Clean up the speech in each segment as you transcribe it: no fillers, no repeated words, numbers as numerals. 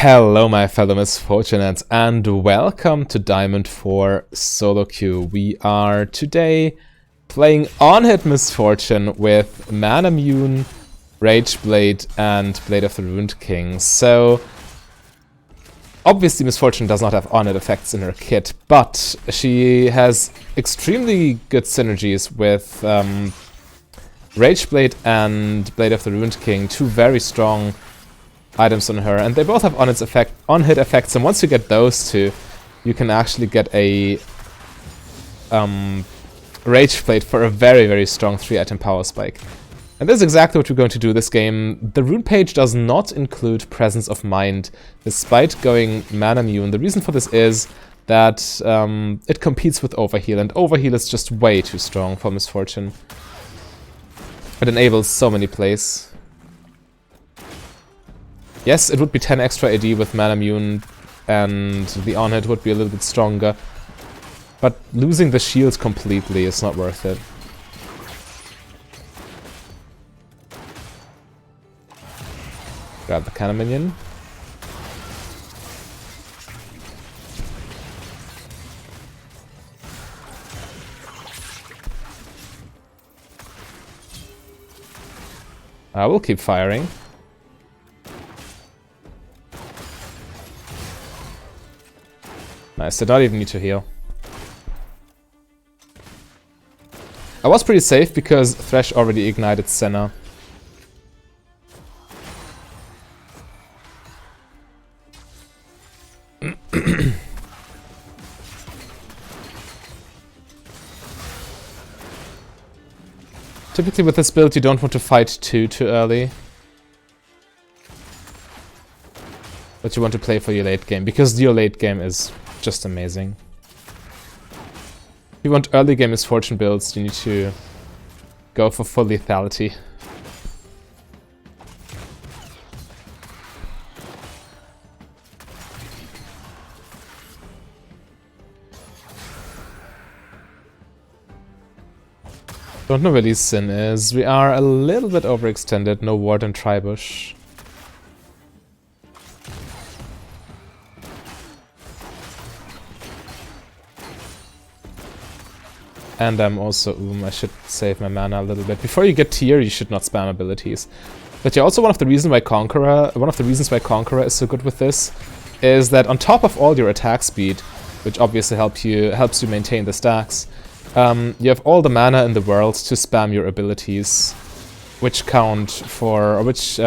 Hello my fellow Misfortunates and welcome to Diamond 4 Solo Queue. We are today playing on-hit Misfortune with Man Immune, Rage Blade and Blade of the Ruined King. So obviously Misfortune does not have on-hit effects in her kit, but she has extremely good synergies with Rage Blade and Blade of the Ruined King, two very strong items on her, and they both have on-hit effects, and once you get those two, you can actually get a Rage Blade for a very, very strong 3-item power spike. And this is exactly what we're going to do this game. The rune page does not include Presence of Mind, despite going Man Immune. The reason for this is that it competes with Overheal, and Overheal is just way too strong for Misfortune. It enables so many plays. Yes, it would be 10 extra AD with Man Immune, and the on-hit would be a little bit stronger. But losing the shield completely is not worth it. Grab the cannon minion. I will keep firing. Nice, did not even need to heal. I was pretty safe because Thresh already ignited Senna. Typically with this build you don't want to fight too early. But you want to play for your late game, because your late game is just amazing. If you want early game Misfortune builds, you need to go for full lethality. Don't know where Lee's Sin is. We are a little bit overextended. No ward and Tribush. And I'm also I should save my mana a little bit. Before you get tier, you should not spam abilities. But yeah, also one of the reasons why Conqueror is so good with this is that on top of all your attack speed, which obviously helps you maintain the stacks, you have all the mana in the world to spam your abilities, which count for, or which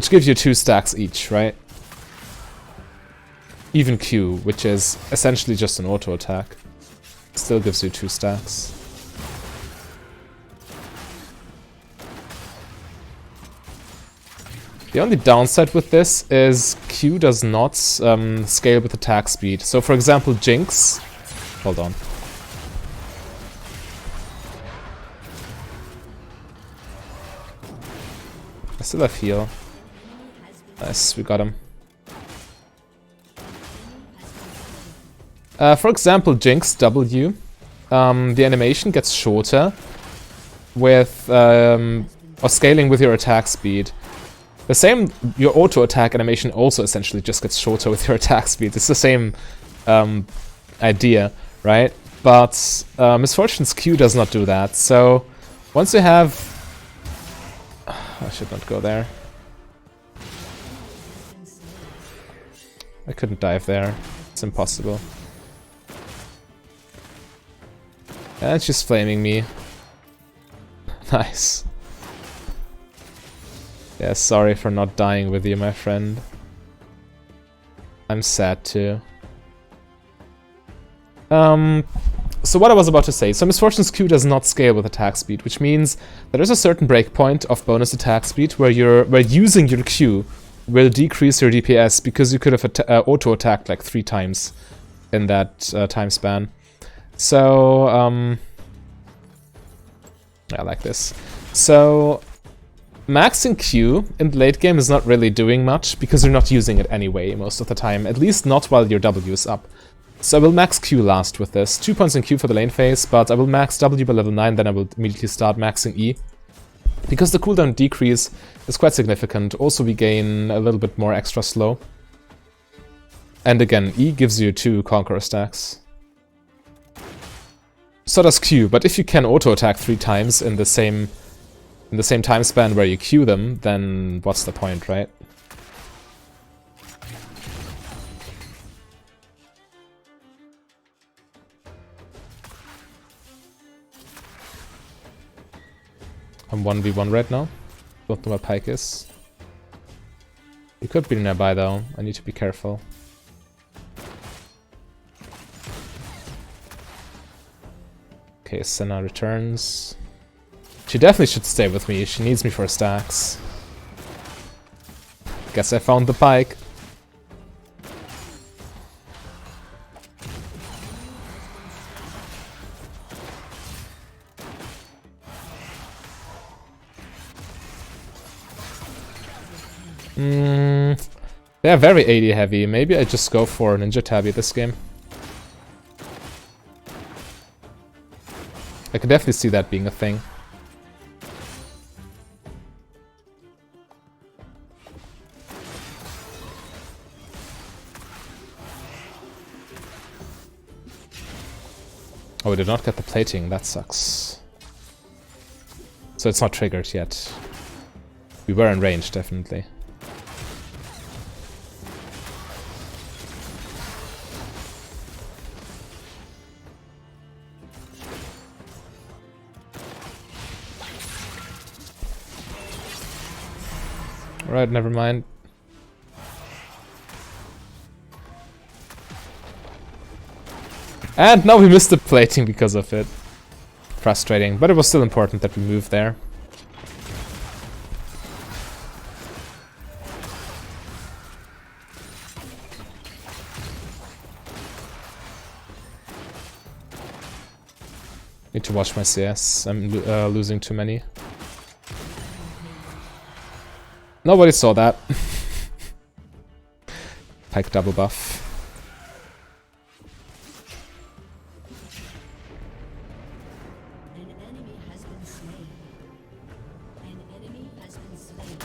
gives you 2 stacks each, right? Even Q, which is essentially just an auto attack. Still gives you 2 stacks. The only downside with this is Q does not scale with attack speed. So for example, Jinx... Hold on. I still have heal. Nice, we got him. For example, Jinx W, the animation gets shorter with, or scaling with your attack speed. The same, your auto attack animation also essentially just gets shorter with your attack speed. It's the same idea, right? But Misfortune's Q does not do that. So once you have... I should not go there. I couldn't dive there. It's impossible. And she's flaming me. Nice. Yeah, sorry for not dying with you, my friend. I'm sad too. So what I was about to say. So Misfortune's Q does not scale with attack speed, which means there is a certain breakpoint of bonus attack speed where using your Q will decrease your DPS because you could have auto-attacked like 3 times in that time span. So, I like this. So, maxing Q in the late game is not really doing much, because you're not using it anyway most of the time, at least not while your W is up. So I will max Q last with this. 2 points in Q for the lane phase, but I will max W by level 9, then I will immediately start maxing E. Because the cooldown decrease is quite significant. Also, we gain a little bit more extra slow. And again, E gives you 2 Conqueror stacks. So does Q, but if you can auto-attack 3 times in the same time span where you Q them, then what's the point, right? I'm 1v1 right now. Don't know where Pike is. He could be nearby though. I need to be careful. Okay, Senna returns. She definitely should stay with me. She needs me for stacks. Guess I found the Pike. They are very AD heavy. Maybe I just go for Ninja Tabby this game. I can definitely see that being a thing. Oh, we did not get the plating. That sucks. So it's not triggered yet. We were in range, definitely. Alright, never mind. And now we missed the plating because of it. Frustrating, but it was still important that we moved there. Need to watch my CS. I'm losing too many. Nobody saw that. Pike double buff. An enemy has been slain. An enemy has been slain.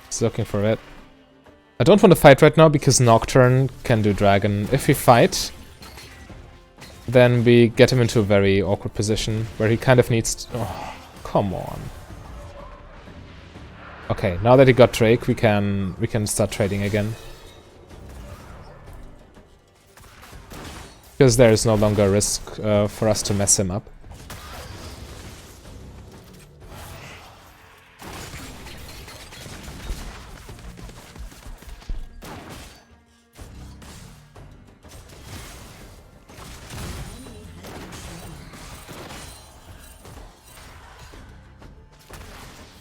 He's looking for it. I don't want to fight right now because Nocturne can do Dragon. If we fight, then we get him into a very awkward position where he kind of needs to... Oh, come on. Okay, now that he got Drake, we can start trading again. Because there is no longer a risk for us to mess him up.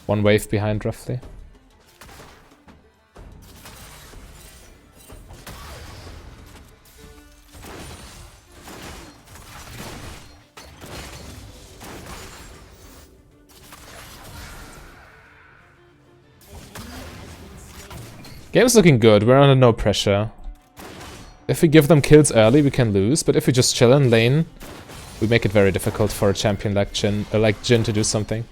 One wave behind, roughly. Game's looking good, we're under no pressure. If we give them kills early, we can lose, but if we just chill in lane, we make it very difficult for a champion like Jhin to do something.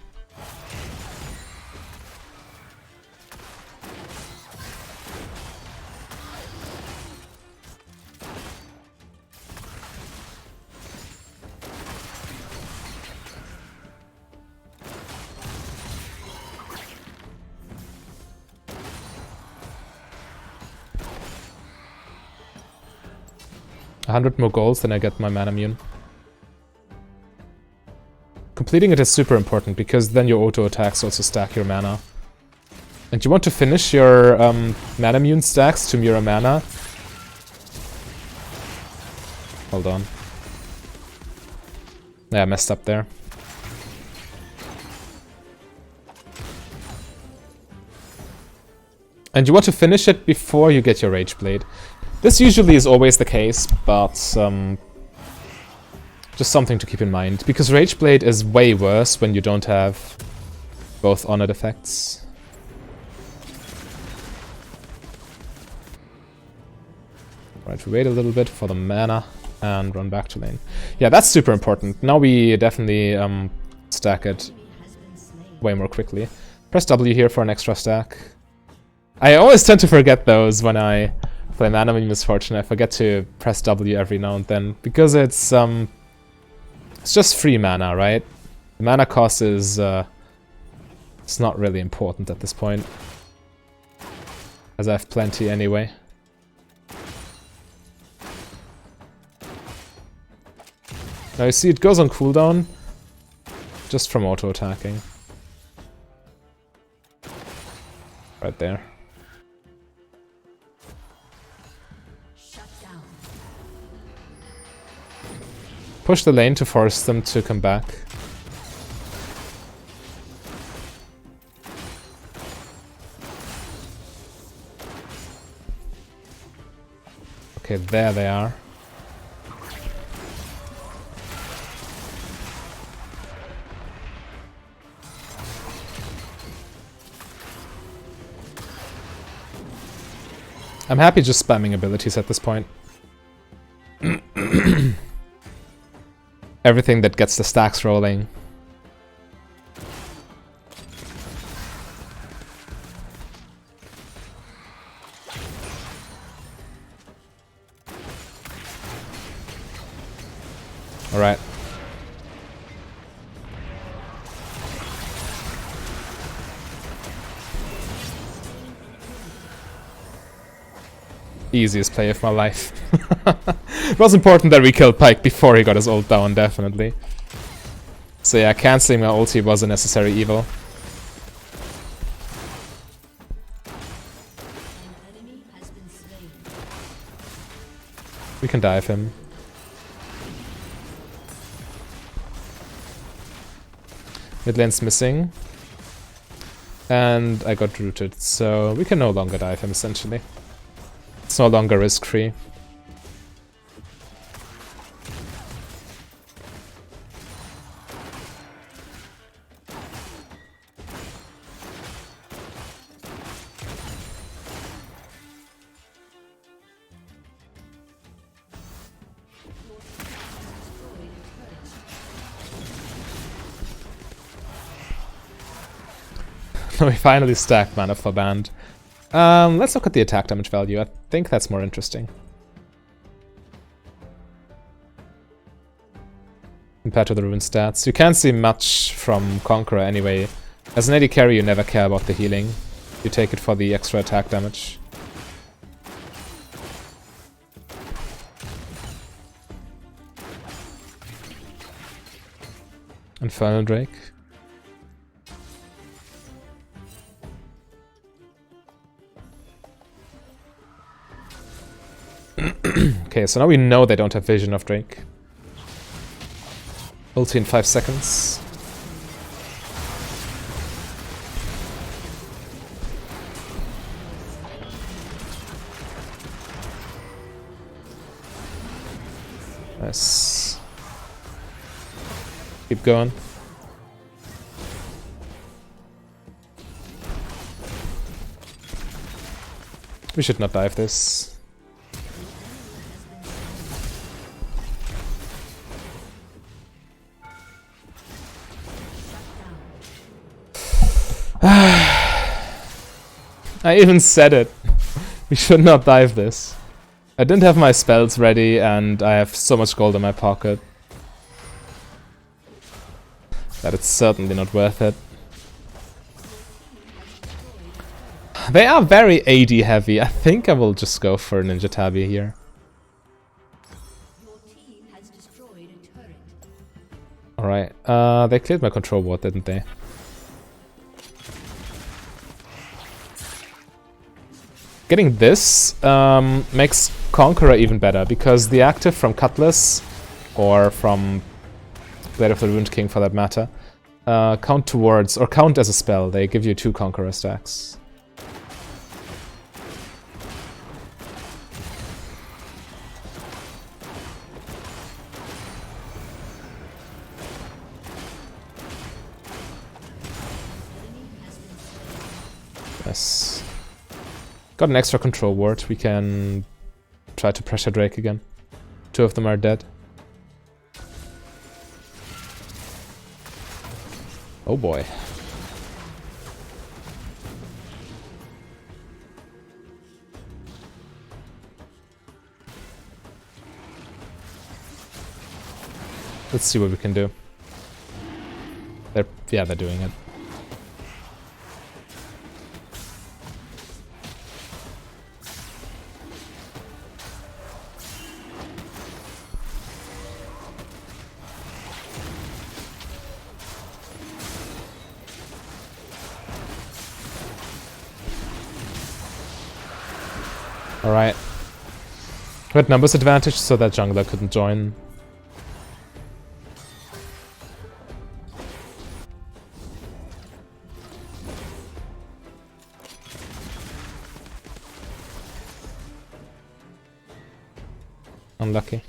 $100 more goals, then I get my mana immune. Completing it is super important because then your auto attacks also stack your mana. And you want to finish your mana immune stacks to mirror mana. Hold on. Yeah, I messed up there. And you want to finish it before you get your Rage Blade. This usually is always the case, but just something to keep in mind. Because Rage Blade is way worse when you don't have both honored effects. Right, we wait a little bit for the mana and run back to lane. Yeah, that's super important. Now we definitely stack it way more quickly. Press W here for an extra stack. I always tend to forget those when I play Mana Misfortune. I forget to press W every now and then because it's just free mana, right? The mana cost is it's not really important at this point, as I have plenty anyway. Now you see it goes on cooldown just from auto-attacking. Right there. Push the lane to force them to come back. Okay, there they are. I'm happy just spamming abilities at this point. Everything that gets the stacks rolling. Alright. Easiest play of my life. It was important that we killed Pyke before he got his ult down, definitely. So yeah, cancelling my ulti was a necessary evil. We can dive him. Mid lane's missing. And I got rooted, so we can no longer dive him, essentially. It's no longer risk-free. We finally stacked mana for band. Let's look at the attack damage value. I think that's more interesting. Compared to the rune stats. You can't see much from Conqueror anyway. As an AD carry, you never care about the healing. You take it for the extra attack damage. Infernal Drake. Okay, so now we know they don't have vision of Drake. Ulti in 5 seconds. Nice. Keep going. We should not dive this. I even said it. We should not dive this. I didn't have my spells ready and I have so much gold in my pocket that it's certainly not worth it. They are very AD heavy. I think I will just go for Ninja Tabi here. Alright, they cleared my control ward, didn't they? Getting this makes Conqueror even better, because the active from Cutlass, or from Blade of the Ruined King for that matter, count towards, or count as a spell. They give you 2 Conqueror stacks. Yes. Got an extra control ward. We can try to pressure Drake again. 2 of them are dead. Oh boy. Let's see what we can do. They're doing it. Alright. We had numbers advantage, so that jungler couldn't join. Unlucky.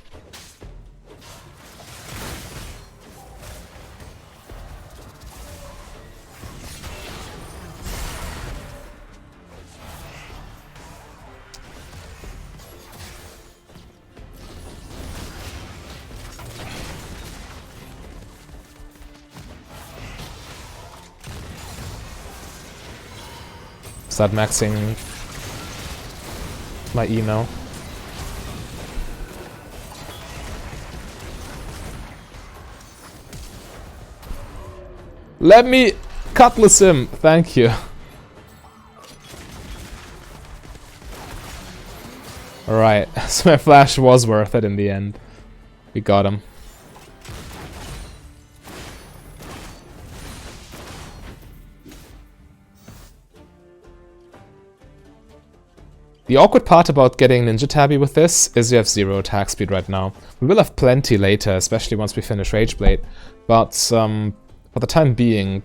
Start maxing my E now. Let me cutlass him, thank you. Alright, so my flash was worth it in the end. We got him. The awkward part about getting Ninja Tabby with this is you have 0 attack speed right now. We will have plenty later, especially once we finish Rageblade, but for the time being,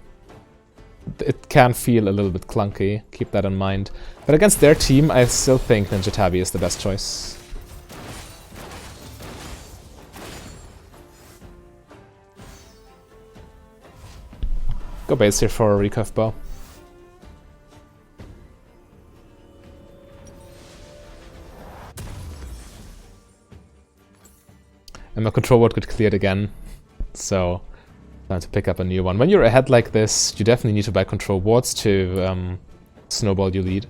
it can feel a little bit clunky, keep that in mind. But against their team, I still think Ninja Tabby is the best choice. Go base here for a recurve bow. And my control ward got cleared again, so time to pick up a new one. When you're ahead like this, you definitely need to buy control wards to snowball your lead.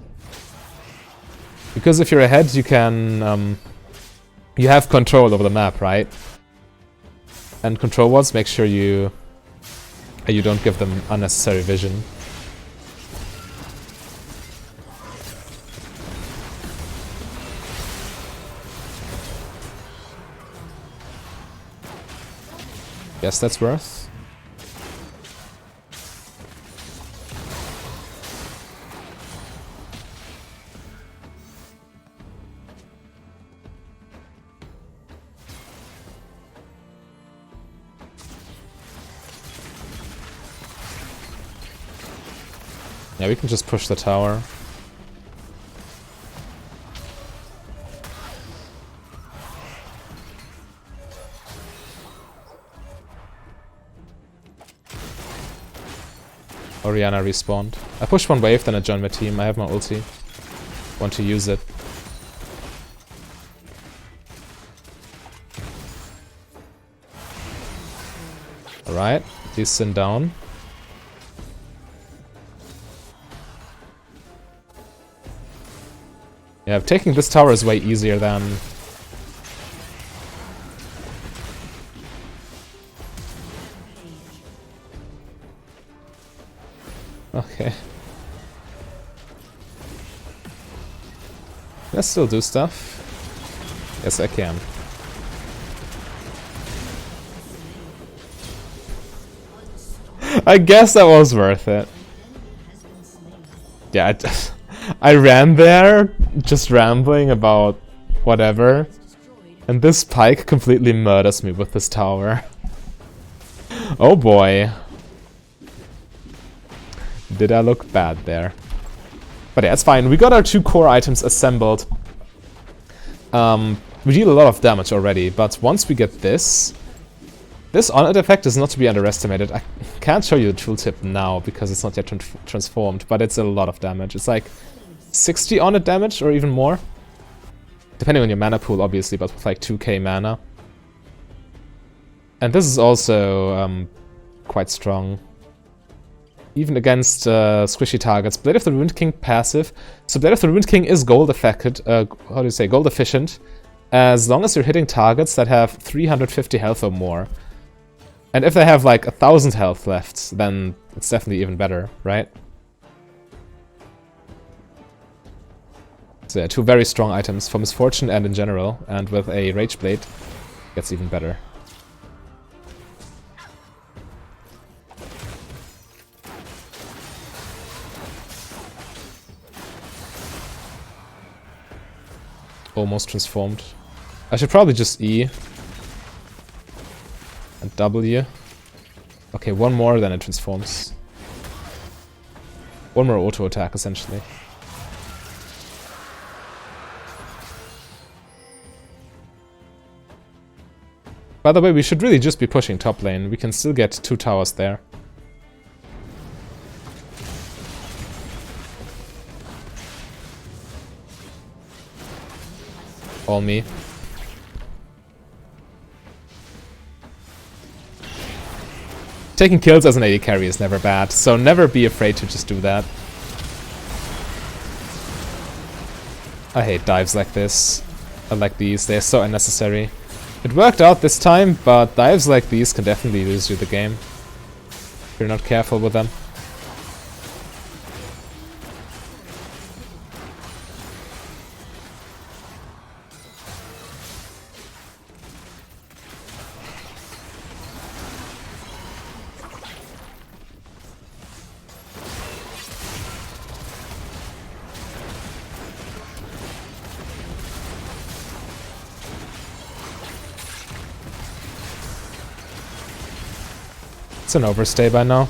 Because if you're ahead, you can you have control over the map, right? And control wards make sure you don't give them unnecessary vision. Yes, that's worth. Yeah, we can just push the tower. Oriana respawned. I pushed one wave, then I joined my team. I have my ulti. Want to use it. Alright, decent down. Yeah, taking this tower is way easier than... Okay. Let's still do stuff. Yes, I can. I guess that was worth it. Yeah, I ran there, just rambling about whatever, and this pike completely murders me with this tower. Oh boy. Did I look bad there? But yeah, it's fine. We got our 2 core items assembled. We deal a lot of damage already, but once we get this on-it effect is not to be underestimated. I can't show you the tooltip now because it's not yet transformed, but it's a lot of damage. It's like 60 on-it damage or even more. Depending on your mana pool, obviously, but with like 2k mana. And this is also quite strong. Even against squishy targets. Blade of the Ruined King passive. So Blade of the Ruined King is gold affected, gold efficient, as long as you're hitting targets that have 350 health or more. And if they have like 1000 health left, then it's definitely even better, right? So yeah, two very strong items for Misfortune and in general, and with a Rage Blade, it gets even better. Almost transformed. I should probably just E. And W. Okay, one more, then it transforms. One more auto attack, essentially. By the way, we should really just be pushing top lane. We can still get 2 towers there. All me. Taking kills as an AD carry is never bad, so never be afraid to just do that. I hate dives like this. I like these, they're so unnecessary. It worked out this time, but dives like these can definitely lose you the game if you're not careful with them. It's an overstay by now.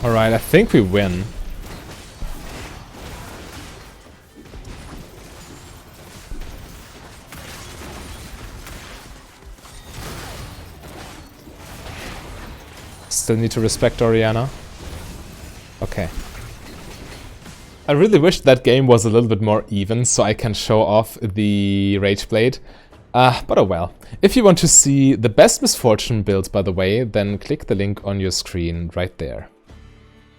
Alright, I think we win. Still need to respect Orianna. Okay. I really wish that game was a little bit more even so I can show off the Rage Blade. But oh well. If you want to see the best Misfortune build, by the way, then click the link on your screen right there.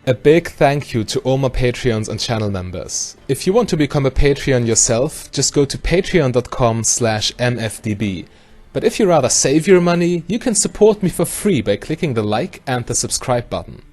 A big thank you to all my Patreons and channel members. If you want to become a Patreon yourself, just go to patreon.com/mfdb. But if you rather save your money, you can support me for free by clicking the like and the subscribe button.